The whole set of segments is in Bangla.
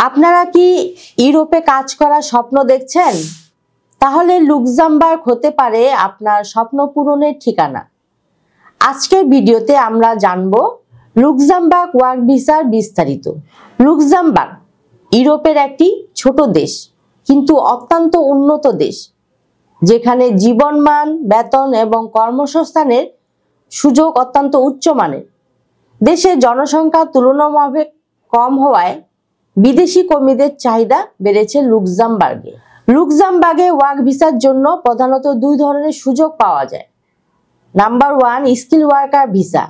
আপনারা কি ইউরোপে কাজ করার স্বপ্ন দেখছেন? তাহলে লুক্সেমবার্গ হতে পারে আপনার স্বপ্ন পূরণের ঠিকানা। আজকের ভিডিওতে আমরা জানব লুক্সেমবার্গ ওয়ার্ক ভিসার বিস্তারিত। লুক্সেমবার্গ ইউরোপের একটি ছোট দেশ, কিন্তু অত্যন্ত উন্নত দেশ, যেখানে জীবনমান, বেতন এবং কর্মসংস্থানের সুযোগ অত্যন্ত উচ্চমানের। দেশের জনসংখ্যা তুলনামূলক কম হওয়ায় বিদেশি কর্মীদের চাহিদা বেড়েছে লুক্সেমবার্গে। লুক্সেমবার্গে ওয়ার্ক ভিসার জন্য প্রধানত দুই ধরনের সুযোগ পাওয়া যায়। Number 1, skill worker visa.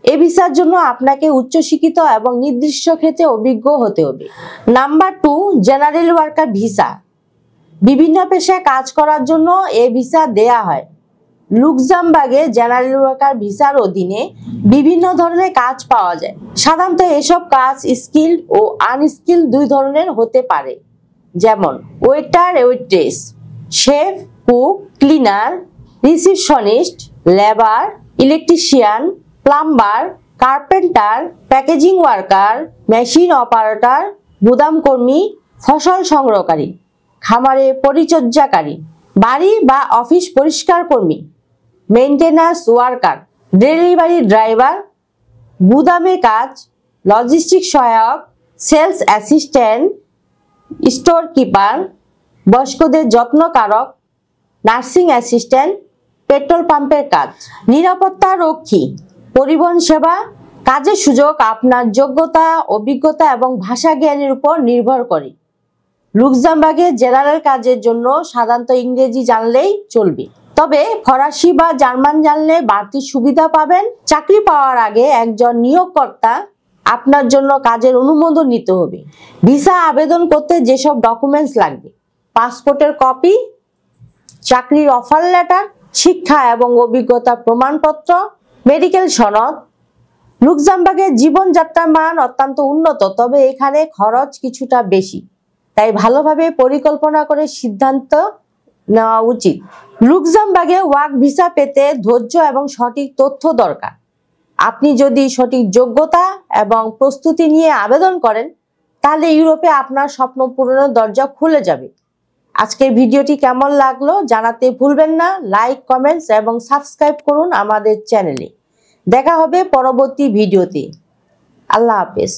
এই ভিসার জন্য আপনাকে উচ্চশিক্ষিত এবং নির্দিষ্ট ক্ষেত্রে অভিজ্ঞ হতে হবে। Number 2, general worker visa. বিভিন্ন পেশায় কাজ করার জন্য এই ভিসা দেয়া হয়। লুক্সেমবার্গে জেনারেল ওয়ার্কার ভিসার অধীনে বিভিন্ন ধরনের কাজ পাওয়া যায়। সাধারণত এসব কাজ স্কিল ও আনস্কিল দুই ধরনের হতে পারে, যেমন waiter, waitress, chef, cook, cleaner, receptionist, labour, electrician, plumber, carpenter, packaging worker, machine operator, গুদাম কর্মী, ফসল সংগ্রহকারী, খামারে পরিচর্যাকারী, বাড়ি বা অফিস পরিষ্কার কর্মী, মেইনটেন্যান্স ওয়ার্কার, ডেলিভারি ড্রাইভার, গুদামে কাজ, লজিস্টিক সহায়ক, সেলস অ্যাসিস্ট্যান্ট, স্টোর কিপার, বয়স্কদের যত্নকারক, নার্সিং অ্যাসিস্ট্যান্ট, পেট্রোল পাম্পের কাজ, নিরাপত্তা রক্ষী, পরিবহন সেবা। কাজের সুযোগ আপনার যোগ্যতা, অভিজ্ঞতা এবং ভাষা জ্ঞানের উপর নির্ভর করে। লুক্সেমবার্গে জেনারেল কাজের জন্য সাধারণত ইংরেজি জানলেই চলবে, তবে ফরাসি বা জার্মান জানলে বাড়তি সুবিধা পাবেন। চাকরি পাওয়ার আগে একজন নিয়োগকর্তা আপনার জন্য কাজের অনুমোদন নিতে হবে। ভিসা আবেদন করতে যেসব ডকুমেন্টস লাগবে: পাসপোর্টের কপি, চাকরির অফার লেটার, শিক্ষা এবং অভিজ্ঞতা প্রমাণপত্র, মেডিকেল সনদ। লুক্সেমবার্গের জীবনযাত্রার মান অত্যন্ত উন্নত, তবে এখানে খরচ কিছুটা বেশি, তাই ভালোভাবে পরিকল্পনা করে সিদ্ধান্ত নেওয়া উচিত। লুক্সেমবার্গে ওয়ার্ক ভিসা পেতে ধৈর্য এবং সঠিক তথ্য দরকার। আপনি যদি সঠিক যোগ্যতা এবং প্রস্তুতি নিয়ে আবেদন করেন, তাহলে ইউরোপে আপনার স্বপ্ন পূরণের দরজা খুলে যাবে। আজকের ভিডিওটি কেমন লাগলো জানাতে ভুলবেন না। লাইক, কমেন্টস এবং সাবস্ক্রাইব করুন আমাদের চ্যানেলে। দেখা হবে পরবর্তী ভিডিওতে। আল্লাহ হাফেজ।